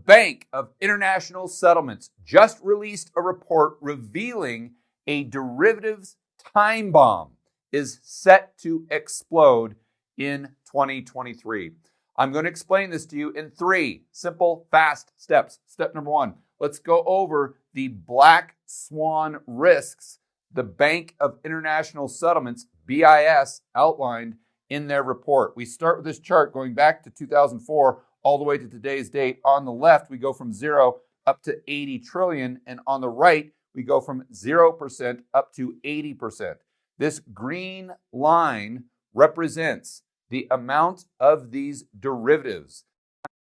Bank of International Settlements just released a report revealing a derivatives time bomb is set to explode in 2023. I'm going to explain this to you in 3 simple, fast steps. Step number 1, let's go over the black swan risks the Bank of International Settlements, BIS, outlined in their report. We start with this chart going back to 2004 all the way to today's date. On the left, we go from 0 up to 80 trillion, and on the right, we go from 0% up to 80%. This green line represents the amount of these derivatives,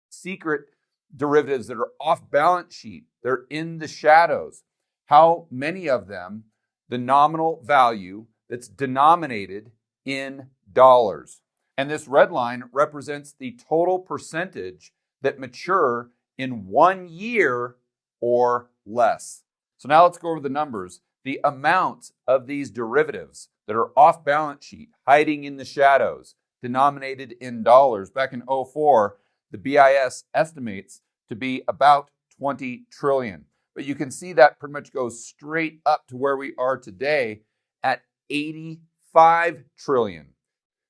secret derivatives that are off balance sheet. They're in the shadows. How many of them, the nominal value that's denominated in dollars. And this red line represents the total percentage that mature in 1 year or less. So now let's go over the numbers. The amount of these derivatives that are off balance sheet, hiding in the shadows, denominated in dollars. Back in 2004, the BIS estimates to be about 20 trillion. But you can see that pretty much goes straight up to where we are today at 85 trillion.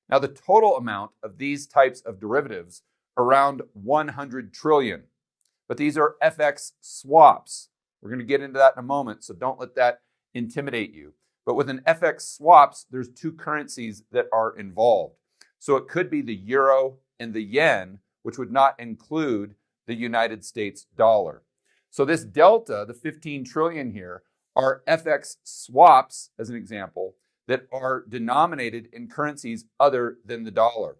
Now, the total amount of these types of derivatives around 100 trillion. But these are FX swaps. We're going to get into that in a moment, so don't let that intimidate you. But with an FX swaps, there's 2 currencies that are involved. So it could be the euro and the yen, which would not include the United States dollar. So this delta, the 15 trillion here, are FX swaps, as an example, that are denominated in currencies other than the dollar.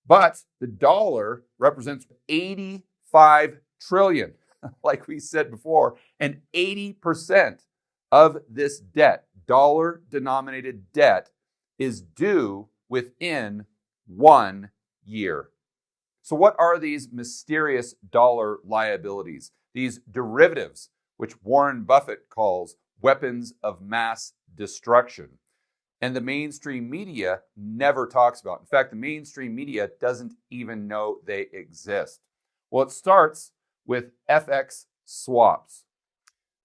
But the dollar represents 85 trillion, like we said before, and 80% of this debt, dollar-denominated debt, is due within 1 year. So what are these mysterious dollar liabilities? These derivatives, which Warren Buffett calls weapons of mass destruction. And the mainstream media never talks about. In fact, the mainstream media doesn't even know they exist. Well, it starts with FX swaps.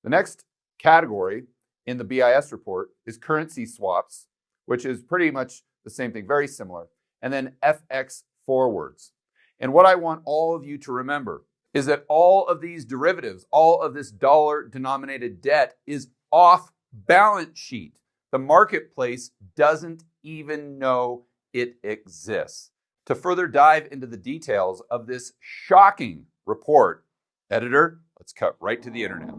The next category in the BIS report is currency swaps, which is pretty much the same thing, very similar. And then FX forwards. And what I want all of you to remember is that all of these derivatives, all of this dollar-denominated debt is off balance sheet. The marketplace doesn't even know it exists. To further dive into the details of this shocking report, editor, let's cut right to the internet.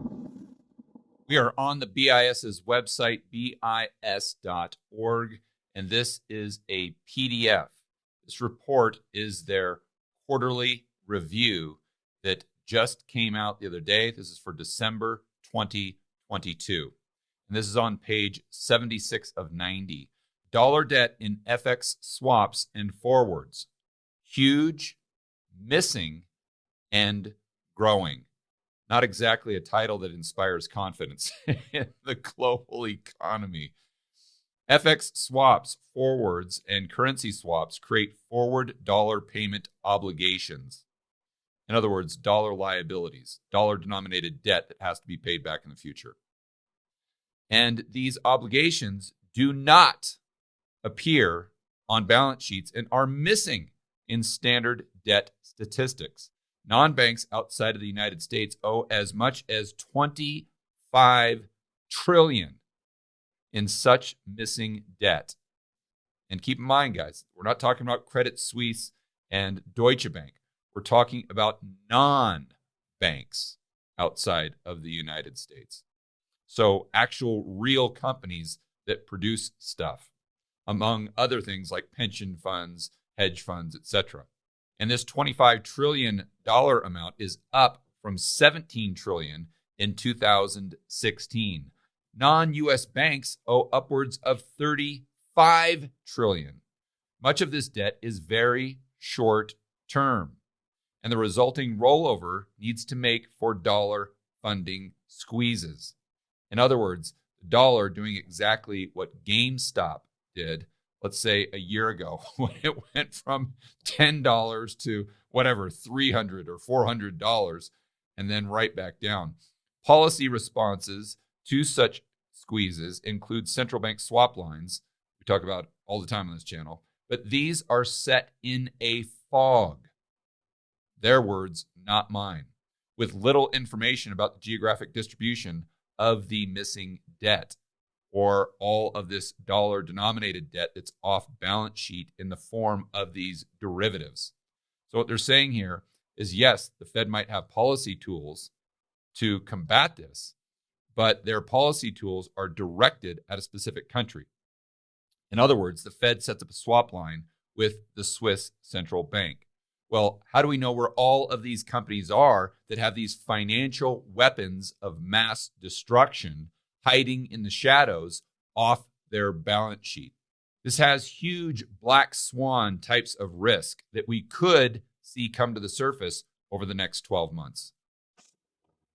We are on the BIS's website, bis.org, and this is a PDF. This report is their quarterly review that just came out the other day. This is for December 2022. And this is on page 76 of 90. Dollar debt in FX swaps and forwards. Huge, missing, and growing. Not exactly a title that inspires confidence in the global economy. FX swaps, forwards, and currency swaps create forward dollar payment obligations. In other words, dollar liabilities, dollar-denominated debt that has to be paid back in the future. And these obligations do not appear on balance sheets and are missing in standard debt statistics. Non-banks outside of the United States owe as much as 25 trillion in such missing debt. And keep in mind, guys, we're not talking about Credit Suisse and Deutsche Bank. We're talking about non-banks outside of the United States. So actual real companies that produce stuff, among other things like pension funds, hedge funds, etc. And this $25 trillion amount is up from 17 trillion in 2016. Non-US banks owe upwards of 35 trillion. Much of this debt is very short term, and the resulting rollover needs to make for dollar funding squeezes. In other words, the dollar doing exactly what GameStop did, let's say a year ago, when it went from $10 to whatever, $300 or $400, and then right back down. Policy responses to such squeezes include central bank swap lines. We talk about all the time on this channel, but these are set in a fog. Their words, not mine, with little information about the geographic distribution of the missing debt or all of this dollar-denominated debt that's off balance sheet in the form of these derivatives. So what they're saying here is, yes, the Fed might have policy tools to combat this, but their policy tools are directed at a specific country. In other words, the Fed sets up a swap line with the Swiss central bank. Well, how do we know where all of these companies are that have these financial weapons of mass destruction hiding in the shadows off their balance sheet? This has huge black swan types of risk that we could see come to the surface over the next 12 months.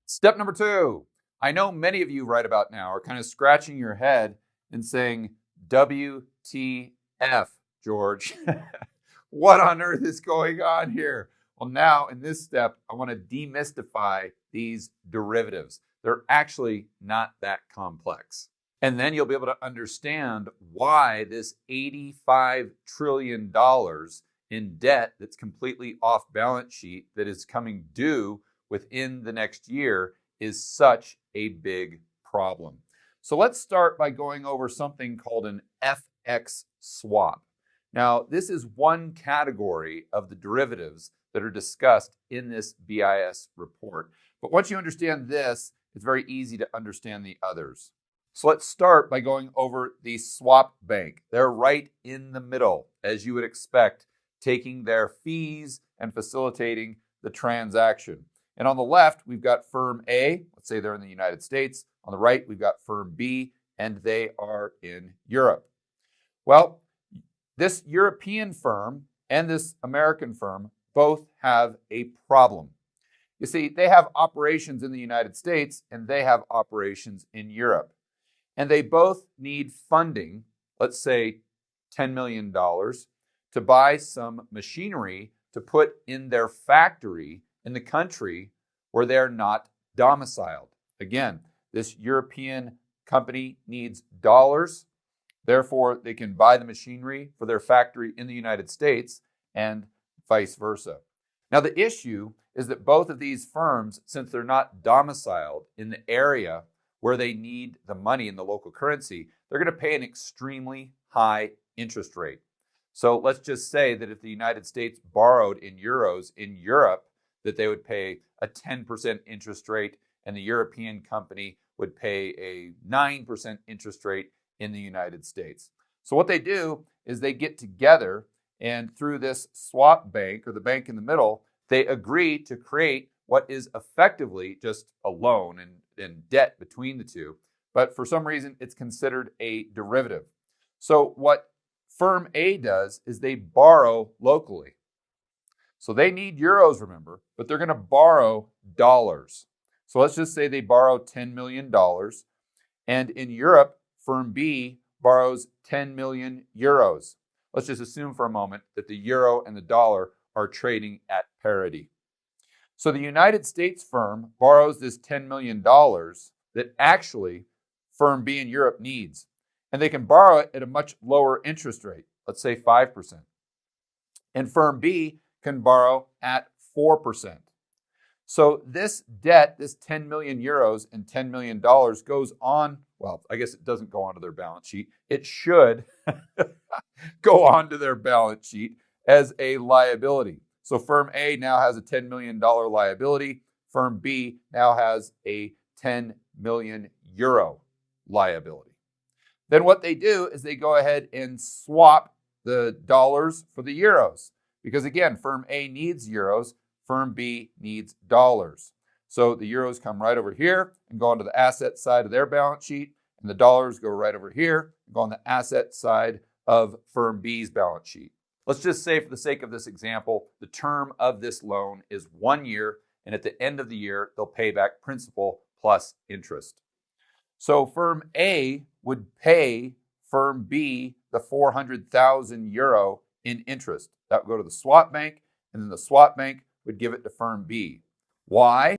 Step number 2. I know many of you right about now are kind of scratching your head and saying, WTF, George? What on earth is going on here? Well, now in this step, I want to demystify these derivatives. They're actually not that complex. And then you'll be able to understand why this $85 trillion in debt that's completely off balance sheet that is coming due within the next year is such a big problem. So let's start by going over something called an FX swap. Now, this is one category of the derivatives that are discussed in this BIS report. But once you understand this, it's very easy to understand the others. So let's start by going over the swap bank. They're right in the middle, as you would expect, taking their fees and facilitating the transaction. And on the left, we've got firm A. Let's say they're in the United States. On the right, we've got firm B, and they are in Europe. Well, this European firm and this American firm both have a problem. You see, they have operations in the United States and they have operations in Europe. And they both need funding, let's say $10 million, to buy some machinery to put in their factory in the country where they're not domiciled. Again, this European company needs dollars. Therefore, they can buy the machinery for their factory in the United States and vice versa. Now, the issue is that both of these firms, since they're not domiciled in the area where they need the money in the local currency, they're going to pay an extremely high interest rate. So let's just say that if the United States borrowed in euros in Europe, that they would pay a 10% interest rate and the European company would pay a 9% interest rate in the United States. So what they do is they get together and through this swap bank or the bank in the middle, they agree to create what is effectively just a loan and debt between the two. But for some reason, it's considered a derivative. So what firm A does is they borrow locally. So they need euros, remember, but they're going to borrow dollars. So let's just say they borrow $10 million. And in Europe, firm B borrows 10 million euros. Let's just assume for a moment that the euro and the dollar are trading at parity. So the United States firm borrows this $10 million that actually firm B in Europe needs. And they can borrow it at a much lower interest rate, let's say 5%. And firm B can borrow at 4%. So this debt, this 10 million euros and $10 million goes on, well, I guess it doesn't go onto their balance sheet. It should go onto their balance sheet as a liability. So firm A now has a $10 million liability. Firm B now has a 10 million euro liability. Then what they do is they go ahead and swap the dollars for the euros. Because again, firm A needs euros, firm B needs dollars. So the euros come right over here and go onto the asset side of their balance sheet, and the dollars go right over here and go on the asset side of firm B's balance sheet. Let's just say, for the sake of this example, the term of this loan is 1 year, and at the end of the year, they'll pay back principal plus interest. So firm A would pay firm B the 400,000 euro in interest. That would go to the swap bank, and then the swap bank would give it to firm B. Why?